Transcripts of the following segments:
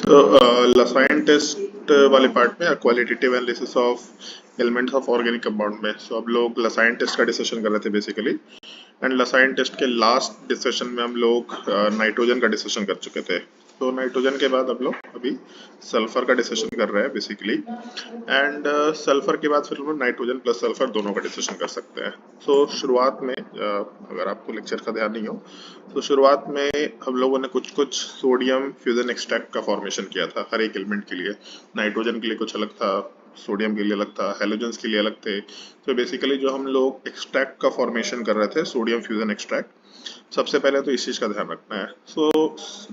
तो लसाइन टेस्ट वाले पार्ट में qualitative analysis of elements of organic compound में अब लोग लसाइन टेस्ट का डिस्कशन कर रहे थे बेसिकली। एंड लसाइन टेस्ट के लास्ट डिस्कशन में हम लोग नाइट्रोजन का डिस्कशन कर चुके थे। तो नाइट्रोजन के बाद हम लोग अभी सल्फर का डिस्कशन कर रहे हैं बेसिकली। एंड सल्फर के बाद फिर हम लोग नाइट्रोजन प्लस सल्फर दोनों का डिस्कशन कर सकते हैं। सो शुरुआत में अगर आपको लेक्चर का ध्यान नहीं हो तो शुरुआत में हम लोगों ने कुछ सोडियम फ्यूजन एक्सट्रैक्ट का फॉर्मेशन किया था हर एक एलिमेंट के लिए। नाइट्रोजन के लिए कुछ अलग था, सोडियम के लिए अलग था, हेलोजेंस के लिए अलग थे। तो बेसिकली जो हम लोग एक्सट्रैक्ट का फॉर्मेशन कर रहे थे सोडियम फ्यूजन एक्सट्रैक्ट, सबसे पहले तो इस चीज का ध्यान रखना है।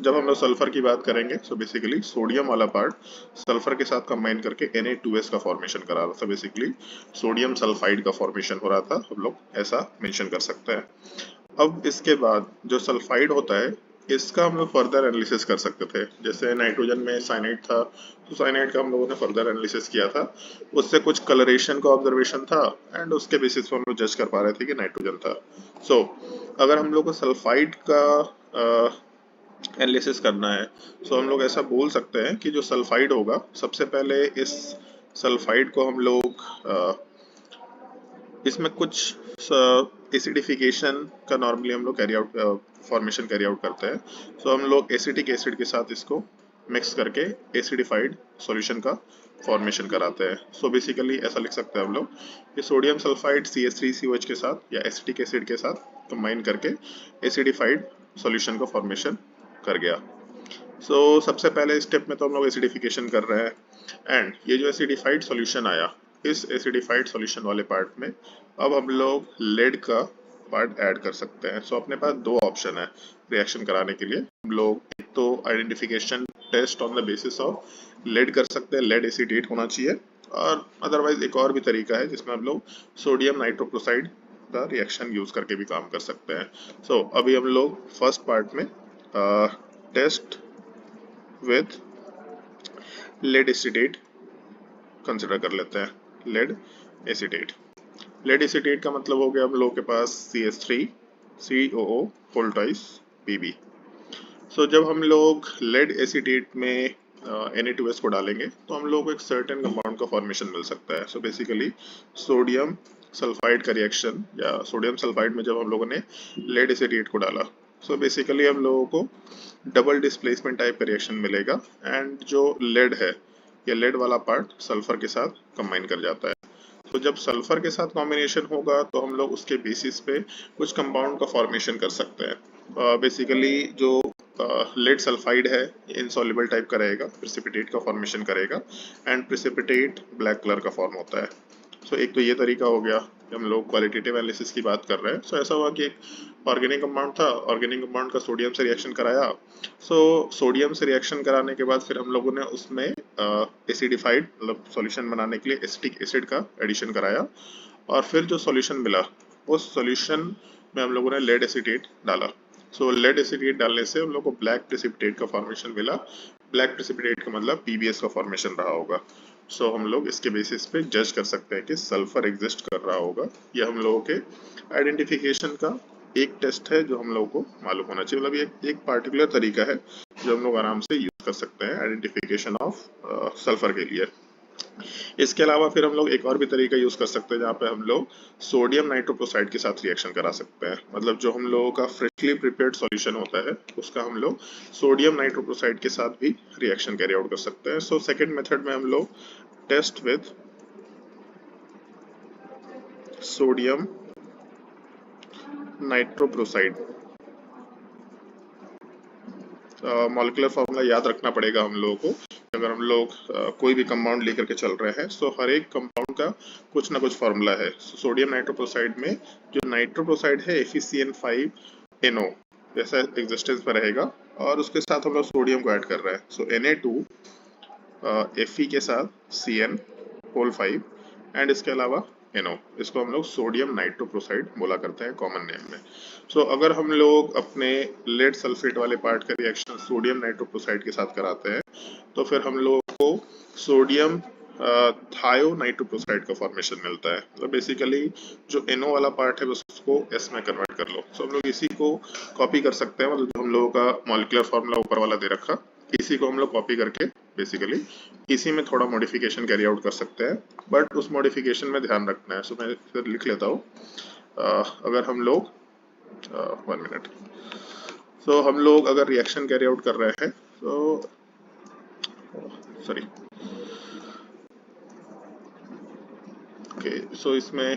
जब हम लोग सल्फर की बात करेंगे बेसिकली सोडियम वाला पार्ट सल्फर के साथ कंबाइन करके Na2S का फॉर्मेशन करा रहा था। बेसिकली सोडियम सल्फाइड का फॉर्मेशन हो रहा था, हम लोग ऐसा मेंशन कर सकते हैं। अब इसके बाद जो सल्फाइड होता है इसका हम लोग फर्दर एनालिसिस कर सकते थे। जैसे नाइट्रोजन में साइनाइड था तो साइनाइड का हम लोगों ने फर्दर एनालिसिस किया था, उससे कुछ कलरेशन का ऑब्जर्वेशन था एंड उसके बेसिस पर हम लोग जज कर पा रहे थे कि नाइट्रोजन था। अगर हम लोग को सल्फाइड का एनालिसिस करना है तो हम लोग ऐसा बोल सकते हैं कि जो सल्फाइड होगा सबसे पहले इस सल्फाइड को हम लोग इसमें कुछ एसिडिफिकेशन का नॉर्मली हम लोग carry out formation carry out करते हैं। हम लोग एसिटिक एसिड के साथ इसको मिक्स करके एसिडिफाइड सॉल्यूशन का फॉर्मेशन कराते हैं। बेसिकली ऐसा लिख सकते हैं हम लोग कि सोडियम सल्फाइड CH3COH के साथ या एसिटिक एसिड के साथ कंबाइन करके एसिडिफाइड सॉल्यूशन का फॉर्मेशन कर गया। सबसे पहले स्टेप में तो हम लोग एसिडिफिकेशन कर रहे हैं एंड ये जो एसिडिफाइड सॉल्यूशन आया इस एसिडिफाइड सॉल्यूशन वाले पार्ट में अब हम लोग लेड का पार्ट ऐड कर सकते हैं। अपने पास दो ऑप्शन है रिएक्शन कराने के लिए। हम लोग एक तो identification test on the basis of lead कर सकते हैं, लेड एसिडेट होना चाहिए, और अदरवाइज एक और भी तरीका है जिसमें हम लोग सोडियम नाइट्रोक्लोराइड का रिएक्शन यूज करके भी काम कर सकते हैं। अभी हम लोग फर्स्ट पार्ट में test with lead acetate consider कर लेते हैं। लेड एसिडेट का मतलब हो गया हम लोग के पास CH3 COO whole twice Pb। जब हम लोग लेड एसिडेट में Na2S को डालेंगे तो हम लोग को एक सर्टेन कंपाउंड का फॉर्मेशन मिल सकता है। बेसिकली सोडियम सल्फाइड का रिएक्शन या सोडियम सल्फाइड में जब हम लोगों ने लेड एसिडेट को डाला बेसिकली हम लोगों को डबल डिस्प्लेसमेंट टाइप का रिएक्शन मिलेगा एंड जो लेड है ये लेड वाला पार्ट सल्फर के साथ कंबाइन कर जाता है। जब सल्फर के साथ कॉम्बिनेशन होगा तो हम लोग उसके बेसिस पे कुछ कंपाउंड का फॉर्मेशन कर सकते हैं। बेसिकली जो लेड सल्फाइड है इनसॉल्युबल टाइप का रहेगा, प्रेसिपिटेट का फॉर्मेशन करेगा एंड प्रेसिपिटेट ब्लैक कलर का फॉर्म होता है। एक तो ये तरीका हो गया। हम लोग क्वालिटेटिव एनालिसिस की बात कर रहे हैं। ऐसा हुआ कि एक ऑर्गेनिक कंपाउंड था, ऑर्गेनिक कंपाउंड का सोडियम से रिएक्शन कराया। सोडियम से रिएक्शन कराने के बाद फिर हम लोगों ने उसमें एसिडिफाइड मतलब सॉल्यूशन बनाने के लिए एसिटिक एसिड का एडिशन कराया और फिर जो सॉल्यूशन मिला उस सॉल्यूशन में हम लोगों ने लेड एसिडेट डाला। लेड एसिडेट डालने से हम लोग को ब्लैक प्रेसिपिटेट का फॉर्मेशन मिला। ब्लैक प्रेसिपिटेट का मतलब PBS का फॉर्मेशन रहा होगा। हम लोग इसके बेसिस पे जज कर सकते हैं कि सल्फर एग्जिस्ट कर रहा होगा। ये हम लोगों के आइडेंटिफिकेशन का एक टेस्ट है जो हम लोगों को मालूम होना चाहिए। मतलब ये एक पार्टिकुलर तरीका है जो हम लोग आराम से यूज कर सकते हैं आइडेंटिफिकेशन ऑफ सल्फर के लिए। इसके अलावा फिर हम लोग एक और भी तरीका यूज कर सकते हैं जहाँ पे हम लोग सोडियम नाइट्रोक्लोराइड के साथ रिएक्शन करा सकते हैं। मतलब जो हम लोगों का फ्रेशली प्रिपेयर्ड सॉल्यूशन होता है उसका हम लोग सोडियम नाइट्रोक्लोराइड के साथ भी रिएक्शन कैरी आउट कर सकते हैं। सेकंड मेथड में हम लोग test with sodium nitrochloride, molecular formula याद रखना पड़ेगा हम लोगों को। अगर हम लोग कोई भी कंपाउंड लेकर के चल रहे हैं हर एक कंपाउंड का कुछ ना कुछ फार्मूला है। सोडियम नाइट्रोक्लोराइड में जो नाइट्रोक्लोराइड है FeCN5NO जैसा एग्जिस्टेंस पर रहेगा और उसके साथ हम लोग सोडियम को ऐड कर रहे हैं। Na2 Fe के साथ CN5 एंड इसके अलावा NO, इसको हम लोग सोडियम नाइट्रोक्लोराइड बोला करते हैं कॉमन नेम में। अगर हम लोग अपने लेड सल्फेट वाले पार्ट का रिएक्शन सोडियम नाइट्रोक्लोराइड के साथ कराते हैं तो फिर हम लोग को सोडियम थायो नाइट्रोक्लोराइड का फॉर्मेशन मिलता है। मतलब बेसिकली जो NO वाला पार्ट है बस उसको S में कन्वर्ट कर लो। हम लोग इसी को कॉपी कर सकते हैं। मतलब जो हम लोगों का मॉलिक्यूलर फार्मूला ऊपर वाला दे रखा इसी को हम लोग कॉपी करके बेसिकली इसी में थोड़ा मॉडिफिकेशन कैरी आउट कर सकते हैं, बट उस मॉडिफिकेशन में ध्यान रखना है। सो मैं फिर लिख लेता हूँ। अगर हम लोग 1 मिनट, सो हम लोग अगर रिएक्शन कैरी आउट कर रहे हैं, तो सॉरी, ओके, सो इसमें